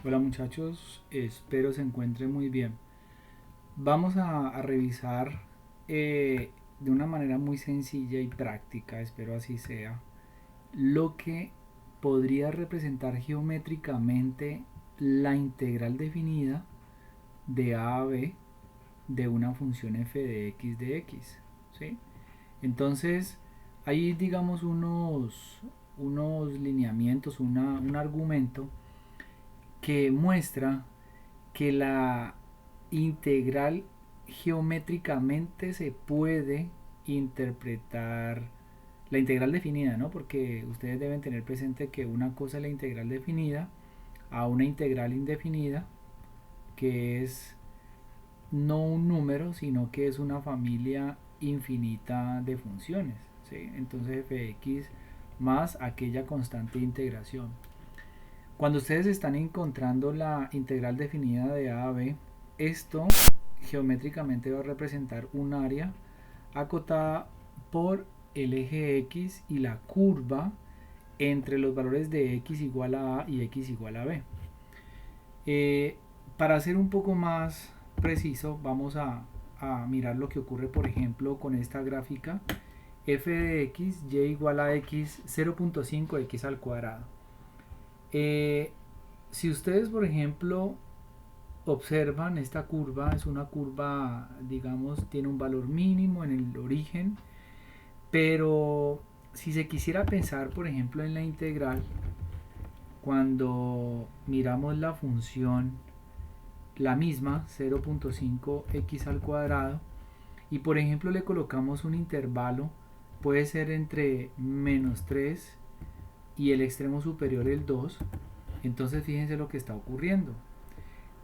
Hola muchachos, espero se encuentren muy bien. Vamos a revisar de una manera muy sencilla y práctica, espero así sea, lo que podría representar geométricamente la integral definida de a a b de una función f de x. ¿Sí? Entonces, hay digamos unos lineamientos, un argumento que muestra que la integral geométricamente se puede interpretar la integral definida, ¿no? Porque ustedes deben tener presente que una cosa es la integral definida a una integral indefinida, que es no un número, sino que es una familia infinita de funciones, ¿sí? Entonces f(x) más aquella constante de integración. Cuando ustedes están encontrando la integral definida de a a b, esto geométricamente va a representar un área acotada por el eje x y la curva entre los valores de x igual a y x igual a b. Eh, para ser un poco más preciso, vamos a mirar lo que ocurre, por ejemplo, con esta gráfica f de x, y igual a x 0.5 x al cuadrado. Si ustedes, por ejemplo, observan esta curva, es una curva, digamos, tiene un valor mínimo en el origen, pero si se quisiera pensar, por ejemplo, en la integral, cuando miramos la función, la misma, 0.5 x al cuadrado, y por ejemplo le colocamos un intervalo, puede ser entre menos 3 y el extremo superior el 2, entonces fíjense lo que está ocurriendo.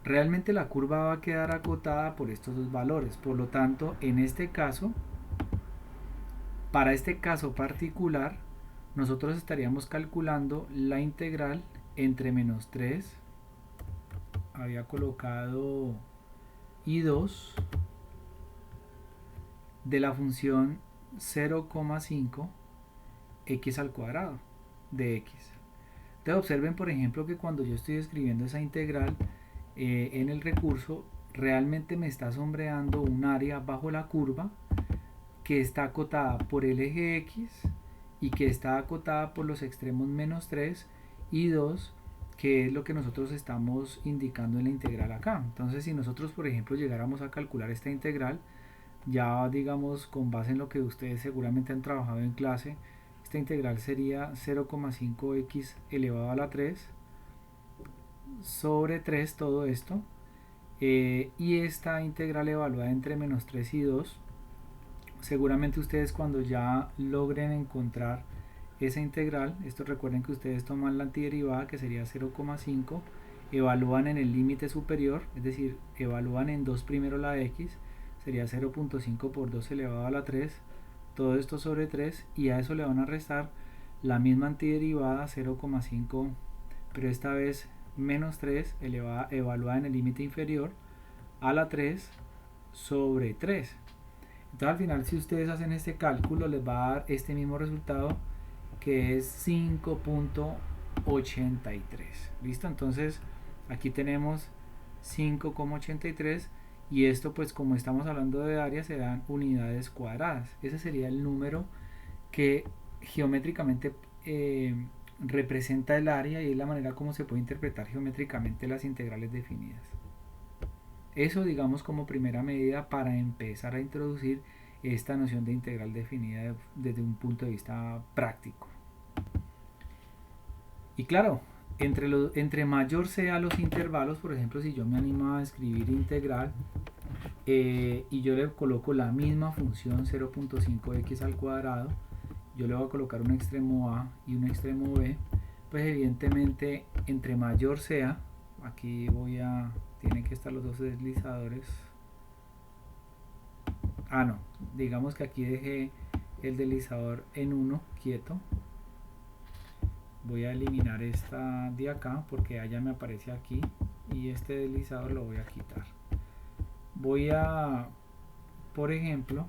Realmente la curva va a quedar acotada por estos dos valores. Por lo tanto, en este caso, para este caso particular, nosotros estaríamos calculando la integral entre menos 3, había colocado y 2, de la función 0,5 x al cuadrado de x. Entonces observen, por ejemplo, que cuando yo estoy escribiendo esa integral en el recurso, realmente me está sombreando un área bajo la curva que está acotada por el eje x y que está acotada por los extremos menos 3 y 2, que es lo que nosotros estamos indicando en la integral acá. Entonces, si nosotros, por ejemplo, llegáramos a calcular esta integral, ya digamos con base en lo que ustedes seguramente han trabajado en clase, esta integral sería 0,5 x elevado a la 3 sobre 3 todo esto, y esta integral evaluada entre menos 3 y 2, seguramente ustedes cuando ya logren encontrar esa integral, esto recuerden que ustedes toman la antiderivada que sería 0,5, evalúan en el límite superior, es decir, evalúan en 2 primero la x, sería 0.5 por 2 elevado a la 3, todo esto sobre 3, y a eso le van a restar la misma antiderivada 0,5, pero esta vez menos 3 evaluada en el límite inferior a la 3 sobre 3. Entonces al final, si ustedes hacen este cálculo, les va a dar este mismo resultado, que es 5.83. ¿Listo? Entonces aquí tenemos 5,83, y esto, pues como estamos hablando de área, se dan unidades cuadradas. Ese sería el número que geométricamente representa el área, y es la manera como se puede interpretar geométricamente las integrales definidas. Eso, digamos, como primera medida para empezar a introducir esta noción de integral definida desde un punto de vista práctico. Y claro, entre mayor sean los intervalos, por ejemplo, si yo me animo a escribir integral y yo le coloco la misma función 0.5 x al cuadrado, yo le voy a colocar un extremo a y un extremo b, pues evidentemente entre mayor sea, aquí tienen que estar los dos deslizadores. No, digamos que aquí dejé el deslizador en 1 quieto. Voy a eliminar esta de acá porque allá me aparece aquí, y este deslizador lo voy a quitar. Voy a, por ejemplo,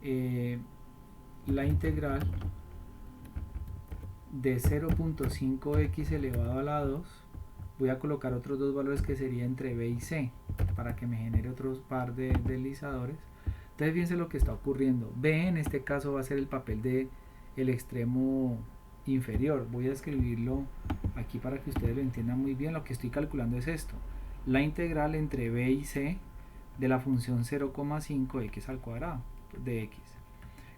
la integral de 0.5 x elevado a la 2 voy a colocar otros dos valores que sería entre B y C para que me genere otros par de deslizadores. Entonces fíjense lo que está ocurriendo. B en este caso va a ser el papel de el extremo inferior. Voy a escribirlo aquí para que ustedes lo entiendan muy bien. Lo que estoy calculando es esto: la integral entre B y C de la función 0,5 x al cuadrado de x.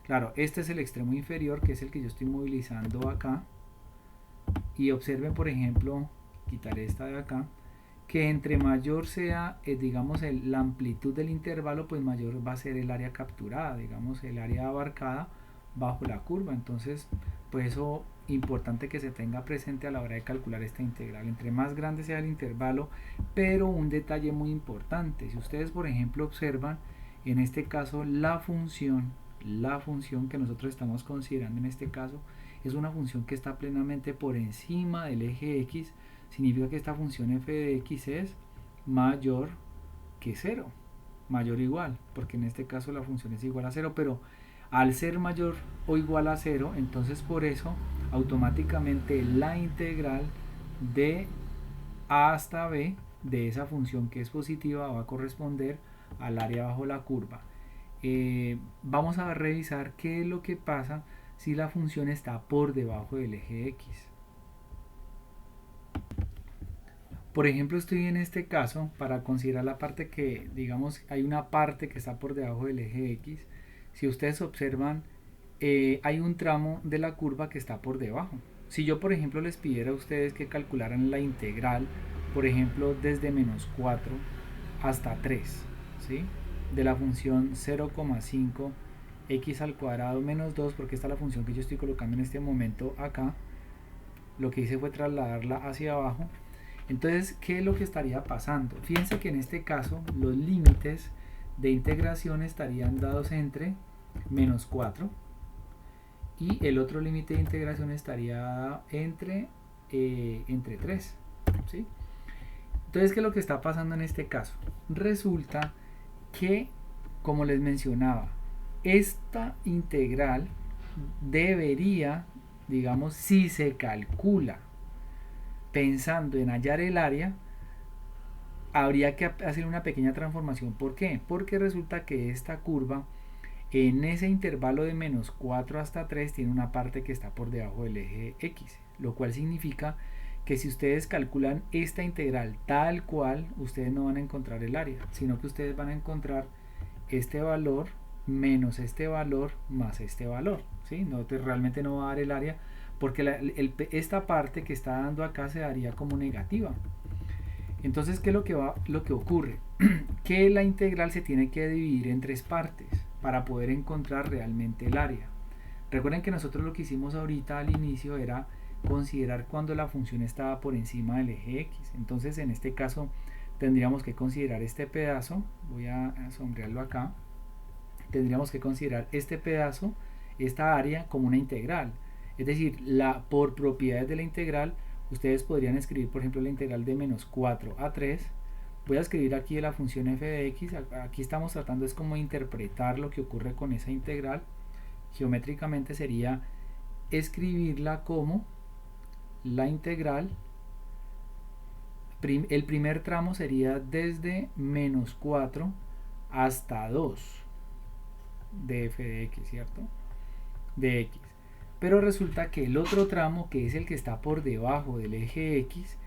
Claro, este es el extremo inferior, que es el que yo estoy movilizando acá. Y observen, por ejemplo, quitaré esta de acá, que entre mayor sea, digamos, la amplitud del intervalo, pues mayor va a ser el área capturada, digamos, el área abarcada bajo la curva. Entonces, pues eso importante que se tenga presente a la hora de calcular esta integral. Entre más grande sea el intervalo, pero un detalle muy importante, si ustedes, por ejemplo, observan, en este caso, la función que nosotros estamos considerando en este caso, es una función que está plenamente por encima del eje X. Significa que esta función f de x es mayor que 0, mayor o igual, porque en este caso la función es igual a 0, pero al ser mayor o igual a 0, entonces por eso automáticamente la integral de a hasta b de esa función que es positiva va a corresponder al área bajo la curva. Vamos a revisar qué es lo que pasa si la función está por debajo del eje X. Por ejemplo, estoy en este caso para considerar la parte que, digamos, hay una parte que está por debajo del eje X. Si ustedes observan, hay un tramo de la curva que está por debajo. Si yo, por ejemplo, les pidiera a ustedes que calcularan la integral, por ejemplo, desde menos 4 hasta 3, ¿sí?, de la función 0,5 x al cuadrado menos 2, porque esta es la función que yo estoy colocando en este momento acá, lo que hice fue trasladarla hacia abajo. Entonces, ¿qué es lo que estaría pasando? Fíjense que en este caso los límites de integración estarían dados entre menos 4 y el otro límite de integración estaría entre 3, ¿sí? Entonces, ¿qué es lo que está pasando en este caso? Resulta que, como les mencionaba, esta integral debería, digamos, si se calcula pensando en hallar el área, habría que hacer una pequeña transformación. ¿Por qué? Porque resulta que esta curva en ese intervalo de menos 4 hasta 3 tiene una parte que está por debajo del eje X, lo cual significa que si ustedes calculan esta integral tal cual, ustedes no van a encontrar el área, sino que ustedes van a encontrar este valor menos este valor más este valor, ¿sí? No, realmente no va a dar el área, porque esta parte que está dando acá se daría como negativa. Entonces, ¿qué es lo que ocurre? Que la integral se tiene que dividir en tres partes para poder encontrar realmente el área. Recuerden que nosotros lo que hicimos ahorita al inicio era considerar cuando la función estaba por encima del eje X. Entonces, en este caso tendríamos que considerar este pedazo. Voy a sombrearlo acá. Tendríamos que considerar este pedazo, esta área, como una integral. Es decir, por propiedades de la integral, ustedes podrían escribir, por ejemplo, la integral de menos 4 a 3. Voy a escribir aquí la función f de x. Aquí estamos tratando es como interpretar lo que ocurre con esa integral. Geométricamente sería escribirla como la integral. El primer tramo sería desde menos 4 hasta 2 de f de x, ¿cierto? De x. Pero resulta que el otro tramo, que es el que está por debajo del eje X,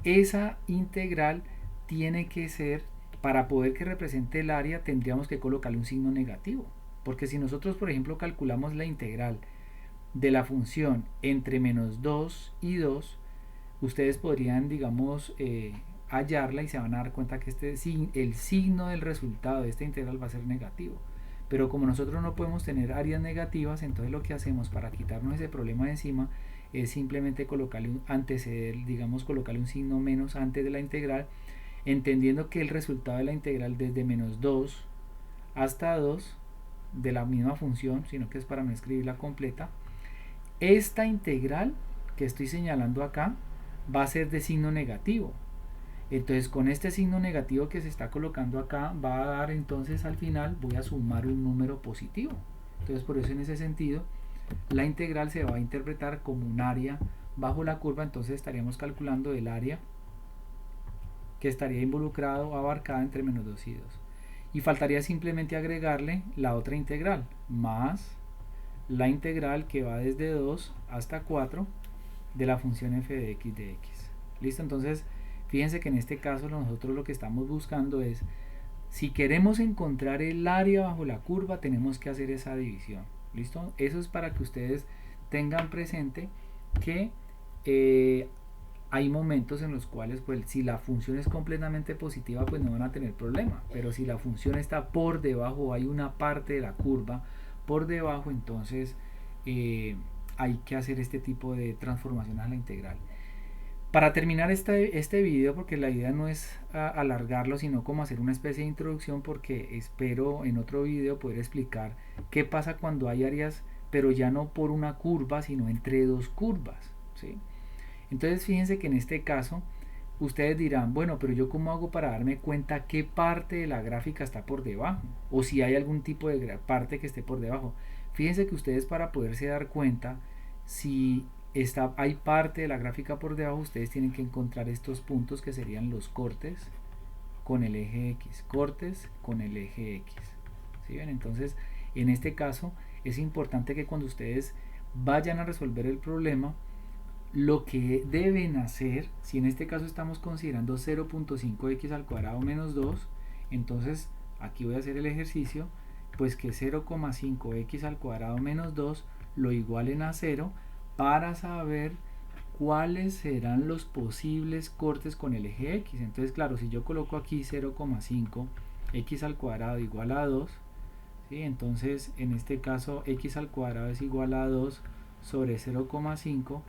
esa integral tiene que ser, para poder que represente el área, tendríamos que colocarle un signo negativo. Porque si nosotros, por ejemplo, calculamos la integral de la función entre menos 2 y 2, ustedes podrían, digamos, hallarla y se van a dar cuenta que el signo del resultado de esta integral va a ser negativo. Pero como nosotros no podemos tener áreas negativas, entonces lo que hacemos para quitarnos ese problema de encima es simplemente colocarle colocarle un signo menos antes de la integral, entendiendo que el resultado de la integral desde menos 2 hasta 2 de la misma función, sino que es para no escribirla completa, esta integral que estoy señalando acá va a ser de signo negativo. Entonces, con este signo negativo que se está colocando acá, va a dar, entonces al final voy a sumar un número positivo. Entonces, por eso en ese sentido la integral se va a interpretar como un área bajo la curva. Entonces estaríamos calculando el área que estaría involucrado o abarcada entre menos 2 y 2. Y faltaría simplemente agregarle la otra integral, más la integral que va desde 2 hasta 4 de la función f de x de x. ¿Listo? Entonces, fíjense que en este caso nosotros lo que estamos buscando es, si queremos encontrar el área bajo la curva, tenemos que hacer esa división. ¿Listo? Eso es para que ustedes tengan presente que hay momentos en los cuales, pues, si la función es completamente positiva, pues no van a tener problema. Pero si la función está por debajo, hay una parte de la curva por debajo, entonces hay que hacer este tipo de transformaciones a la integral. Para terminar este video, porque la idea no es alargarlo, sino como hacer una especie de introducción, porque espero en otro video poder explicar qué pasa cuando hay áreas, pero ya no por una curva, sino entre dos curvas, ¿sí? Entonces fíjense que en este caso ustedes dirán, bueno, pero yo cómo hago para darme cuenta qué parte de la gráfica está por debajo, o si hay algún tipo de parte que esté por debajo. Fíjense que ustedes, para poderse dar cuenta si hay parte de la gráfica por debajo, ustedes tienen que encontrar estos puntos que serían los cortes con el eje X, cortes con el eje X. ¿Sí ven? Entonces, en este caso es importante que cuando ustedes vayan a resolver el problema, lo que deben hacer, si en este caso estamos considerando 0.5x al cuadrado menos 2, entonces aquí voy a hacer el ejercicio, pues que 0,5x al cuadrado menos 2 lo igualen a 0, para saber cuáles serán los posibles cortes con el eje X. Entonces, claro, si yo coloco aquí 0,5x al cuadrado igual a 2, ¿sí? Entonces en este caso x al cuadrado es igual a 2 sobre 0,5,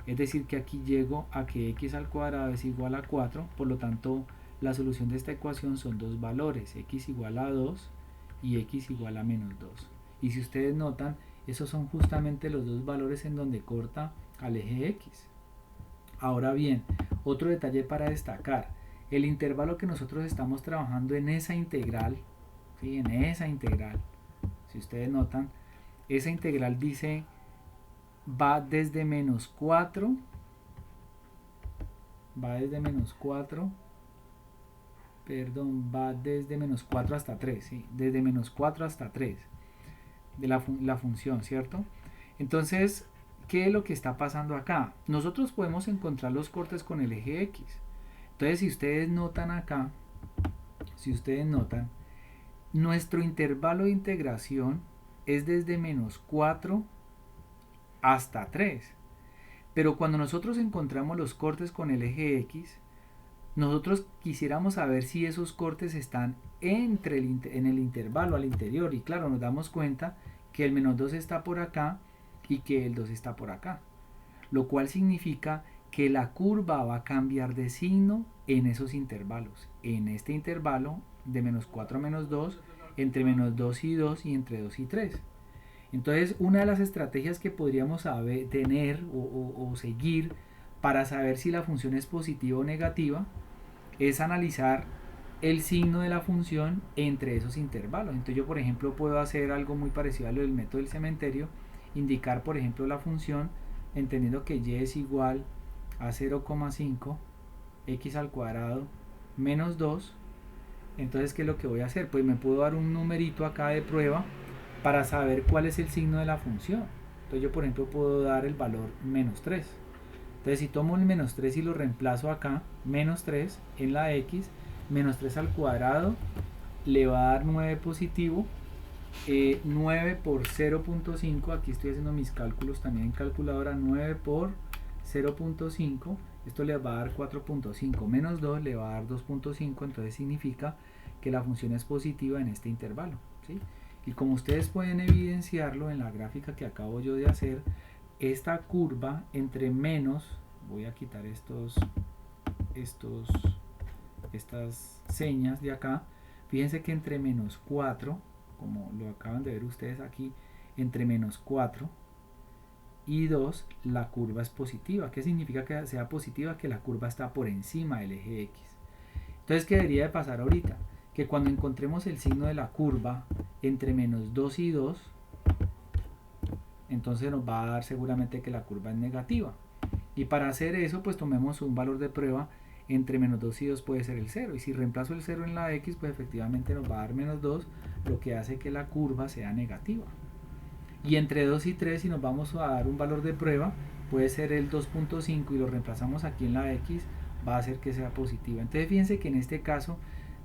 es decir que aquí llego a que x al cuadrado es igual a 4, por lo tanto la solución de esta ecuación son dos valores, x igual a 2 y x igual a menos 2. Y si ustedes notan, esos son justamente los dos valores en donde corta al eje x. Ahora bien, otro detalle para destacar, el intervalo que nosotros estamos trabajando en esa integral, ¿sí? En esa integral, si ustedes notan, esa integral dice va desde menos 4, va desde menos 4, perdón, va desde menos 4 hasta 3, ¿sí? Desde menos 4 hasta 3 de la función, ¿cierto? Entonces, ¿qué es lo que está pasando acá? Nosotros podemos encontrar los cortes con el eje X. Entonces, si ustedes notan acá, si ustedes notan, nuestro intervalo de integración es desde menos 4 hasta 3. Pero cuando nosotros encontramos los cortes con el eje X, nosotros quisiéramos saber si esos cortes están en el intervalo al interior. Y claro, nos damos cuenta que el menos 2 está por acá y que el 2 está por acá. Lo cual significa que la curva va a cambiar de signo en esos intervalos. En este intervalo de menos 4 a menos 2, entre menos 2 y 2 y entre 2 y 3. Entonces, una de las estrategias que podríamos tener o seguir para saber si la función es positiva o negativa es analizar el signo de la función entre esos intervalos. Entonces yo, por ejemplo, puedo hacer algo muy parecido a lo del método del cementerio, indicar, por ejemplo, la función entendiendo que y es igual a 0,5 x al cuadrado menos 2. Entonces, ¿qué es lo que voy a hacer? Pues me puedo dar un numerito acá de prueba para saber cuál es el signo de la función. Entonces yo, por ejemplo, puedo dar el valor menos 3. Entonces si tomo el menos 3 y lo reemplazo acá, menos 3 en la x, menos 3 al cuadrado le va a dar 9 positivo, 9 por 0.5, aquí estoy haciendo mis cálculos también en calculadora, 9 por 0.5, esto le va a dar 4.5, menos 2 le va a dar 2.5, entonces significa que la función es positiva en este intervalo, ¿sí? Y como ustedes pueden evidenciarlo en la gráfica que acabo yo de hacer, esta curva entre menos, voy a quitar estas señas de acá, fíjense que entre menos 4, como lo acaban de ver ustedes aquí, entre menos 4 y 2 la curva es positiva. ¿Qué significa que sea positiva? Que la curva está por encima del eje X. Entonces, ¿qué debería de pasar ahorita? Que cuando encontremos el signo de la curva entre menos 2 y 2, entonces nos va a dar seguramente que la curva es negativa. Y para hacer eso, pues tomemos un valor de prueba entre menos 2 y 2 puede ser el 0. Y si reemplazo el 0 en la x, pues efectivamente nos va a dar menos 2, lo que hace que la curva sea negativa. Y entre 2 y 3, si nos vamos a dar un valor de prueba, puede ser el 2.5 y lo reemplazamos aquí en la x, va a hacer que sea positiva. Entonces fíjense que en este caso,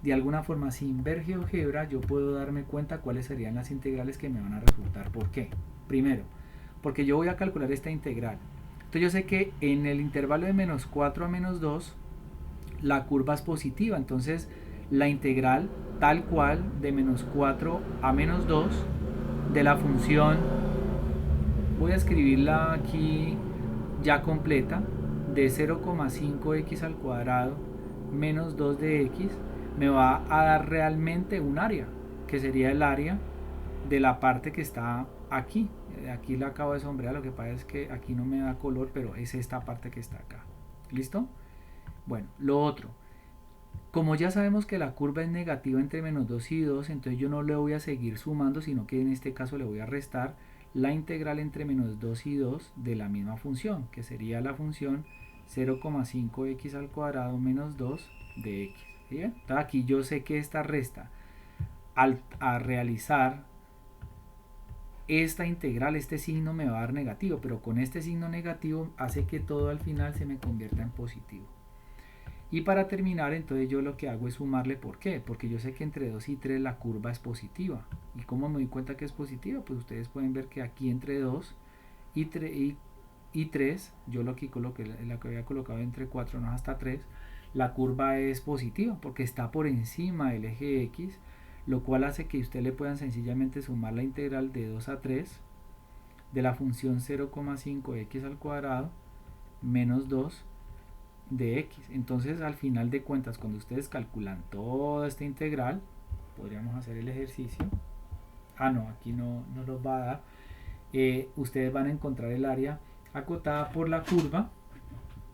de alguna forma, sin ver GeoGebra, yo puedo darme cuenta cuáles serían las integrales que me van a resultar. ¿Por qué? Primero, porque yo voy a calcular esta integral. Entonces yo sé que en el intervalo de menos 4 a menos 2, la curva es positiva. Entonces la integral tal cual de menos 4 a menos 2 de la función, voy a escribirla aquí ya completa, de 0,5x al cuadrado menos 2 de x, me va a dar realmente un área, que sería el área de la parte que está aquí. Aquí la acabo de sombrear, lo que pasa es que aquí no me da color, pero es esta parte que está acá. ¿Listo? Bueno, lo otro, como ya sabemos que la curva es negativa entre menos 2 y 2, entonces yo no le voy a seguir sumando, sino que en este caso le voy a restar la integral entre menos 2 y 2 de la misma función, que sería la función 0,5x al cuadrado menos 2 de x. ¿Sí? Entonces aquí yo sé que esta resta, al realizar esta integral, este signo me va a dar negativo, pero con este signo negativo hace que todo al final se me convierta en positivo. Y para terminar, entonces yo lo que hago es sumarle. ¿Por qué? Porque yo sé que entre 2 y 3 la curva es positiva. ¿Y cómo me doy cuenta que es positiva? Pues ustedes pueden ver que aquí entre 2 y 3, yo lo que coloqué, la que había colocado entre 4, no hasta 3, la curva es positiva porque está por encima del eje X, lo cual hace que ustedes le puedan sencillamente sumar la integral de 2 a 3 de la función 0,5x al cuadrado menos 2 de x. Entonces al final de cuentas, cuando ustedes calculan toda esta integral, podríamos hacer el ejercicio. No, aquí no los va a dar. Ustedes van a encontrar el área acotada por la curva,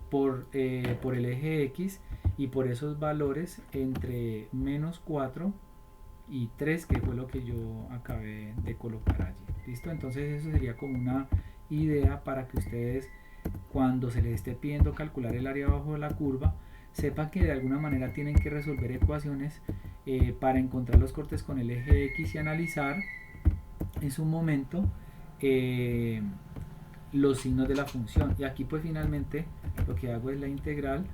por el eje x, y por esos valores entre menos 4 y 3, que fue lo que yo acabé de colocar allí. ¿Listo? Entonces eso sería como una idea para que ustedes, cuando se les esté pidiendo calcular el área bajo la curva, sepan que de alguna manera tienen que resolver ecuaciones para encontrar los cortes con el eje X y analizar en su momento los signos de la función. Y aquí pues finalmente lo que hago es la integral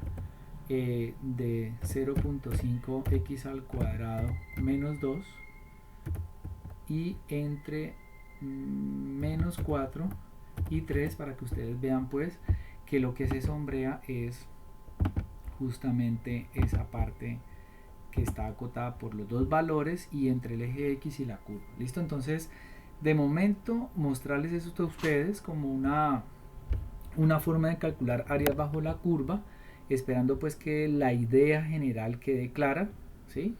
de 0.5x al cuadrado menos 2 y entre menos 4 y 3, para que ustedes vean pues que lo que se sombrea es justamente esa parte que está acotada por los dos valores y entre el eje X y la curva. ¿Listo? Entonces, de momento, mostrarles esto a ustedes como una forma de calcular áreas bajo la curva, esperando pues que la idea general quede clara, ¿sí?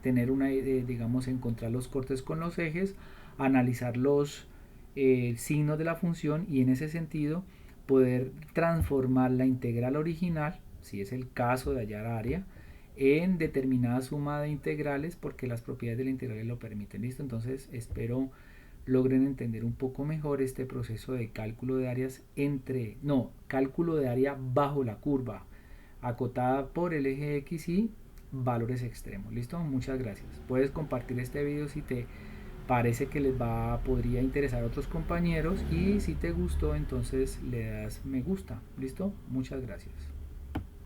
Tener una idea, digamos, encontrar los cortes con los ejes, analizar los signos de la función y en ese sentido poder transformar la integral original, si es el caso de hallar área, en determinada suma de integrales porque las propiedades de la integral lo permiten. ¿Listo? Entonces espero logren entender un poco mejor este proceso de cálculo de áreas cálculo de área bajo la curva acotada por el eje X y valores extremos. ¿Listo? Muchas gracias. Puedes compartir este video si te parece que podría interesar a otros compañeros, y si te gustó entonces le das me gusta. ¿Listo? Muchas gracias.